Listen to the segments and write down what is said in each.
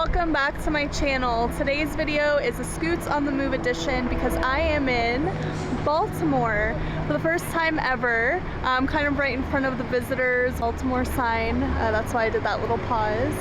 welcome back to my channel. Today's video is a Scoots on the Move edition because I am in Baltimore for the first time ever. I'm kind of right in front of the visitors Baltimore sign. That's why I did that little pause.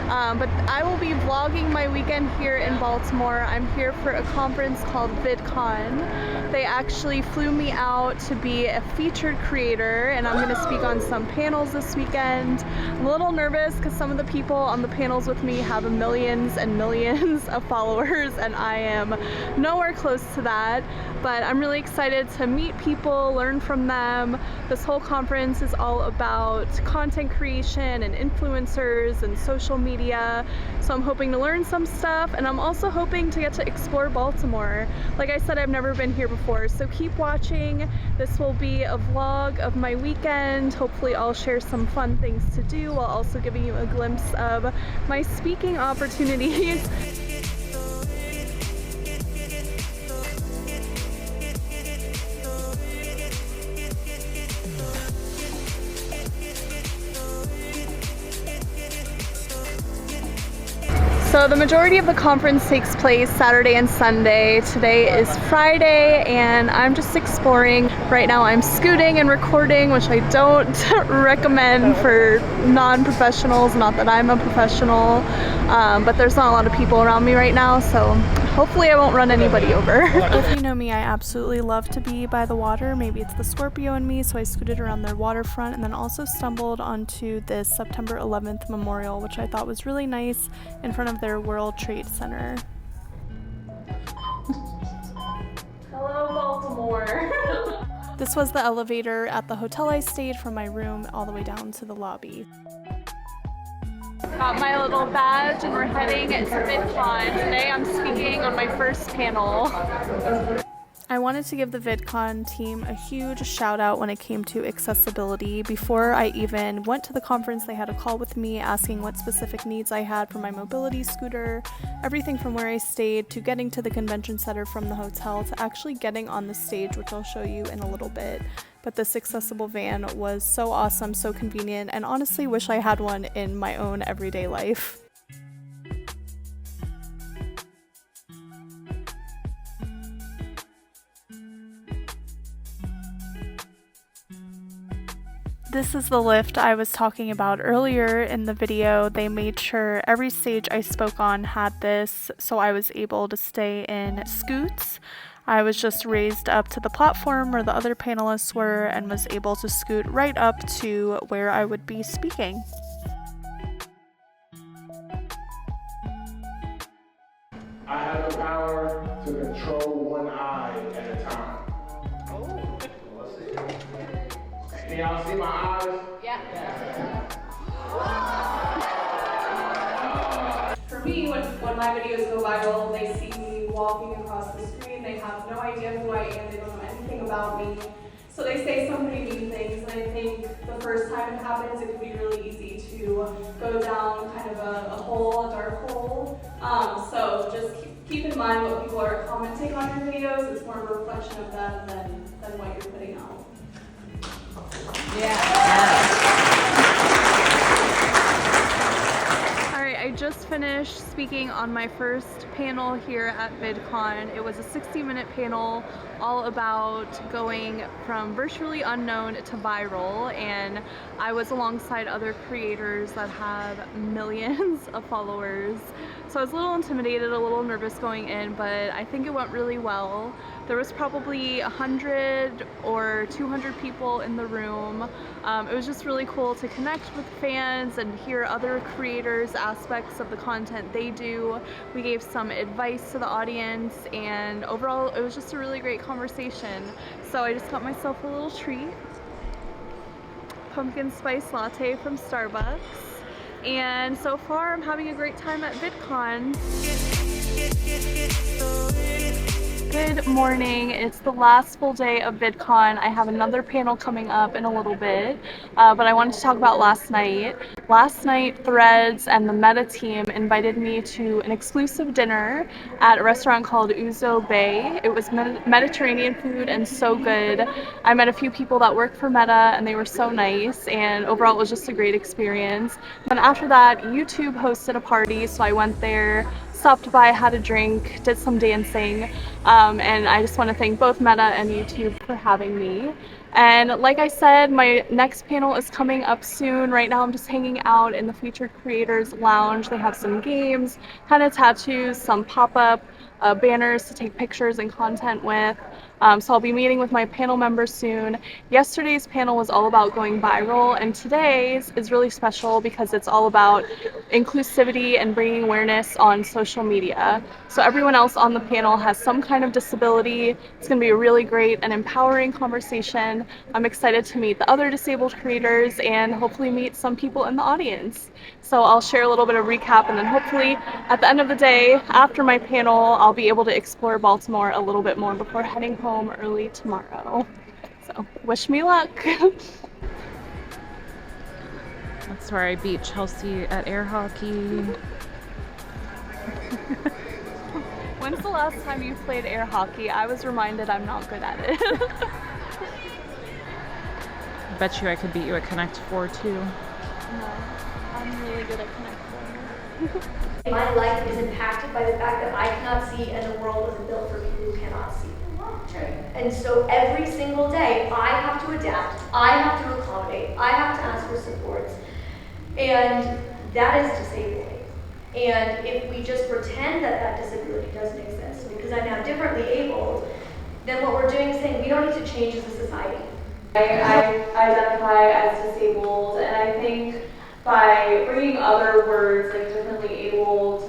But I will be vlogging my weekend here in Baltimore. I'm here for a conference called VidCon. They actually flew me out to be a featured creator, and I'm going to speak on some panels this weekend. I'm a little nervous because some of the people on the panels with me have millions and millions of followers, and I am nowhere close to that. But I'm really excited to meet people, learn from them. This whole conference is all about content creation and influencers and social media. So I'm hoping to learn some stuff, and I'm also hoping to get to explore Baltimore. Like I said, I've never been here before, so keep watching. This will be a vlog of my weekend. Hopefully I'll share some fun things to do while also giving you a glimpse of my speaking opportunities. So the majority of the conference takes place Saturday and Sunday. Today is Friday and I'm just exploring. Right now I'm scooting and recording, which I don't recommend for non-professionals. Not that I'm a professional, but there's not a lot of people around me right now, so hopefully I won't run anybody over. If you know me, I absolutely love to be by the water. Maybe it's the Scorpio in me, so I scooted around their waterfront and then also stumbled onto this September 11th memorial, which I thought was really nice, in front of their World Trade Center. Hello, Baltimore. This was the elevator at the hotel I stayed from my room all the way down to the lobby. Got my little badge and we're heading to VidCon. Today I'm speaking on my first panel. I wanted to give the VidCon team a huge shout out when it came to accessibility. Before I even went to the conference, they had a call with me asking what specific needs I had for my mobility scooter, everything from where I stayed to getting to the convention center from the hotel to actually getting on the stage, which I'll show you in a little bit. But this accessible van was so awesome, so convenient, and honestly wish I had one in my own everyday life. This is the lift I was talking about earlier in the video. They made sure every stage I spoke on had this, so I was able to stay in scoots. I was just raised up to the platform where the other panelists were and was able to scoot right up to where I would be speaking. I have the power to control one eye at a time. Oh. Can y'all see my eyes? Yeah. For me, when my videos go viral, they see me walking across the screen. They have no idea who I am. They don't know anything about me. So they say some pretty mean things, and I think the first time it happens, it can be really easy to go down kind of a hole, a dark hole. So just keep in mind what people are commenting on your videos. It's more of a reflection of them than what you're putting out. Alright, I just finished speaking on my first panel here at VidCon. It was a 60-minute panel all about going from virtually unknown to viral, and I was alongside other creators that have millions of followers. So I was a little intimidated, a little nervous going in, but I think it went really well. There was probably 100 or 200 people in the room. It was just really cool to connect with fans and hear other creators' aspects of the content they do. We gave some advice to the audience, and overall it was just a really great conversation. So I just got myself a little treat. Pumpkin spice latte from Starbucks. And so far I'm having a great time at VidCon. Good morning. It's the last full day of VidCon. I have another panel coming up in a little bit, but I wanted to talk about last night. Last night, Threads and the Meta team invited me to an exclusive dinner at a restaurant called Ouzo Bay. It was Mediterranean food and so good. I met a few people that work for Meta and they were so nice, and overall it was just a great experience. Then after that, YouTube hosted a party, so I went there, stopped by, had a drink, did some dancing, and I just want to thank both Meta and YouTube for having me. And like I said, my next panel is coming up soon. Right now I'm just hanging out in the Featured Creators Lounge. They have some games, henna tattoos, some pop-up banners to take pictures and content with. So I'll be meeting with my panel members soon. Yesterday's panel was all about going viral, and today's is really special because it's all about inclusivity and bringing awareness on social media. So everyone else on the panel has some kind of disability. It's going to be a really great and empowering conversation. I'm excited to meet the other disabled creators and hopefully meet some people in the audience. So I'll share a little bit of recap, and then hopefully at the end of the day, after my panel, I'll be able to explore Baltimore a little bit more before heading home early tomorrow. So wish me luck. That's where I beat Chelsea at air hockey. When's the last time you played air hockey? I was reminded I'm not good at it. I bet you I could beat you at Connect 4 too. No, I'm really good at Connect 4. My life is impacted by the fact that I cannot see and the world wasn't built for people who cannot see. And so every single day I have to adapt, I have to accommodate, I have to ask for support. And that is disabling. And if we just pretend that that disability doesn't exist because I'm now differently abled, then what we're doing is saying we don't need to change as a society. I identify as disabled, and I think by bringing other words like differently abled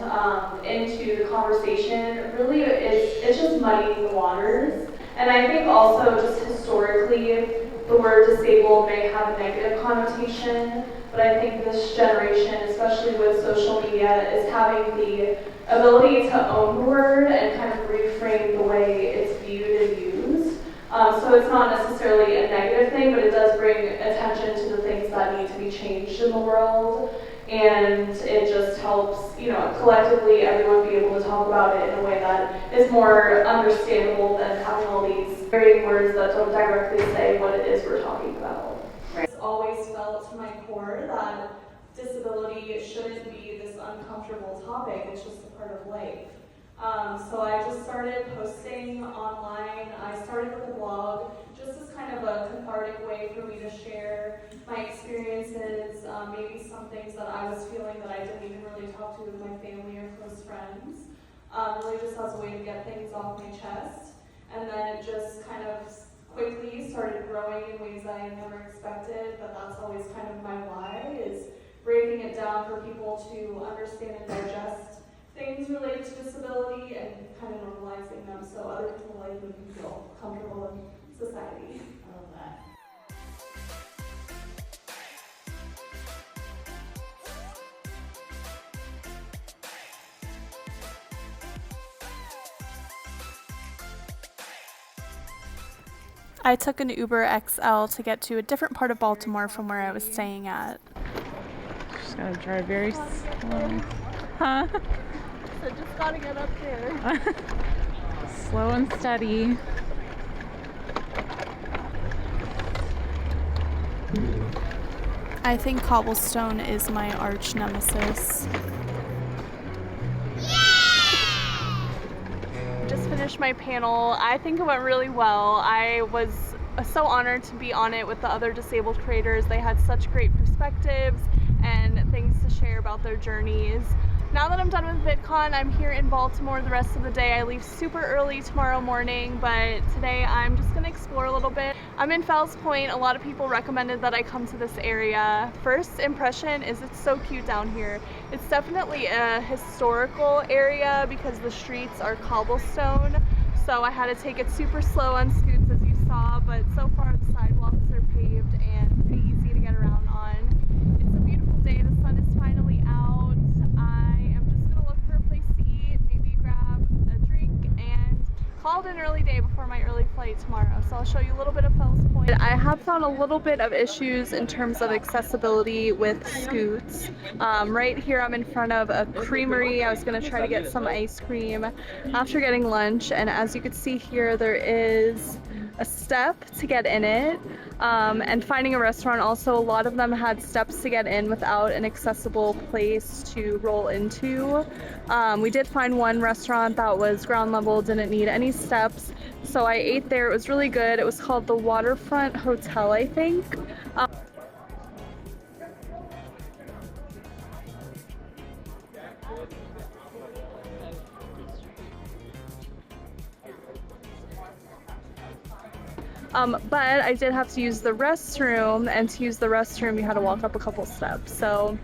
into the conversation, really it's just muddying the waters. And I think also just historically, the word disabled may have a negative connotation, but I think this generation, especially with social media, is having the ability to own the word and kind of reframe the way it's viewed and used. So it's not necessarily a negative thing, but it does bring attention to the things that need to be changed in the world. And it just helps, collectively everyone be able to talk about it in a way that is more understandable than having all these varying words that don't directly say what it is we're talking about. It's always felt to my core that disability shouldn't be this uncomfortable topic, it's just a part of life. So I just started posting online. I started with a blog just as kind of a cathartic way for me to share my experiences, maybe some things that I was feeling that I didn't even really talk to with my family or close friends, really just as a way to get things off my chest. And then it just kind of quickly started growing in ways I never expected, but that's always kind of my why, is breaking it down for people to understand and digest things related to disability and kind of normalizing them so other people like me can feel comfortable in society. I love that. I took an Uber XL to get to a different part of Baltimore from where I was staying at. Just gotta drive very slow. Huh? So just gotta get up there. Slow and steady. I think cobblestone is my arch nemesis. Just finished my panel. I think it went really well. I was so honored to be on it with the other disabled creators. They had such great perspectives and things to share about their journeys. Now that I'm done with VidCon, I'm here in Baltimore the rest of the day. I leave super early tomorrow morning, but today I'm just gonna explore a little bit. I'm in Fells Point. A lot of people recommended that I come to this area. First impression is it's so cute down here. It's definitely a historical area because the streets are cobblestone, so I had to take it super slow on scoots as you saw, but so far the sidewalks are paved and pretty easy to get around on. It's a beautiful day. The sun is finally out. I am just gonna look for a place to eat, maybe grab a drink, and call it a an early day before my early flight tomorrow, so I'll show you a little bit of Fells Point. I have found a little bit of issues in terms of accessibility with scoots. Right here I'm in front of a creamery. I was going to try to get some ice cream after getting lunch, and as you can see here, there is a step to get in it, and finding a restaurant also, a lot of them had steps to get in without an accessible place to roll into. We did find one restaurant that was ground level, didn't need any steps, so I ate there. It was really good. It was called the Waterfront Hotel, I think. But I did have to use the restroom, and to use the restroom you had to walk up a couple steps. So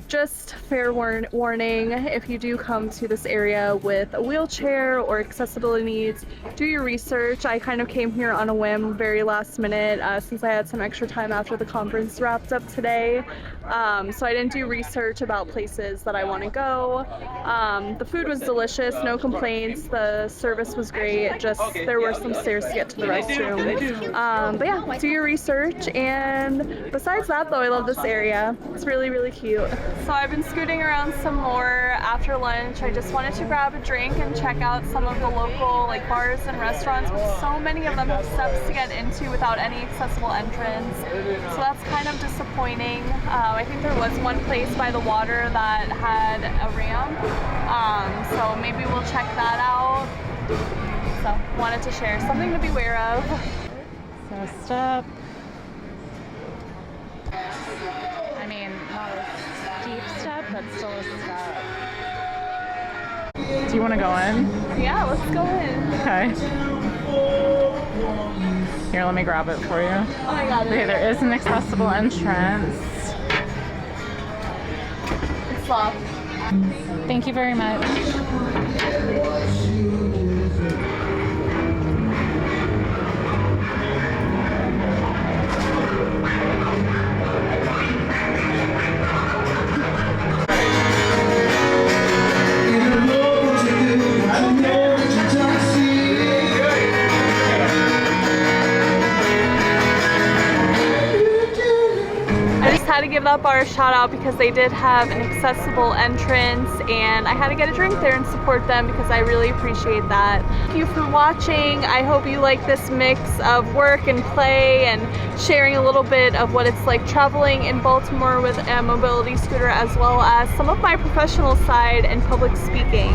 just fair warning, if you do come to this area with a wheelchair or accessibility needs, do your research. I kind of came here on a whim, very last minute, since I had some extra time after the conference wrapped up today. So I didn't do research about places that I want to go. The food was delicious, no complaints. The service was great, just there were some stairs to get to the restroom. But yeah, do your research. And besides that though, I love this area. It's really, really cute. So I've been scooting around some more after lunch. I just wanted to grab a drink and check out some of the local bars and restaurants, but so many of them have steps to get into without any accessible entrance. So that's kind of disappointing. I think there was one place by the water that had a ramp, so maybe we'll check that out. So wanted to share something to beware of. So step. I mean, not a steep step, but still a step. Do you want to go in? Yeah, let's go in. Okay. Here, let me grab it for you. Oh my god. Okay, there is an accessible entrance. It's locked. Thank you very much. Had to give that bar a shout out because they did have an accessible entrance, and I had to get a drink there and support them because I really appreciate that. Thank you for watching. I hope you like this mix of work and play and sharing a little bit of what it's like traveling in Baltimore with a mobility scooter, as well as some of my professional side and public speaking.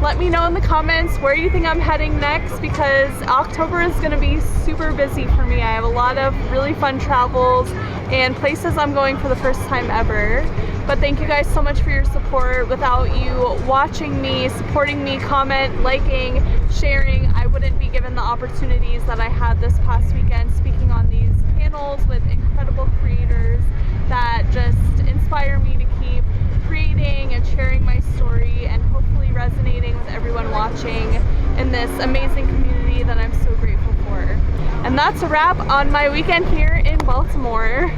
Let me know in the comments where you think I'm heading next, because October is going to be super busy for me. I have a lot of really fun travels and places I'm going for the first time ever. But thank you guys so much for your support. Without you watching me, supporting me, comment, liking, sharing, I wouldn't be given the opportunities that I had this past weekend speaking on these panels with incredible creators that just inspire me to keep creating and sharing my story and hopefully resonating with everyone watching in this amazing community that I'm so grateful for. And that's a wrap on my weekend here in Baltimore.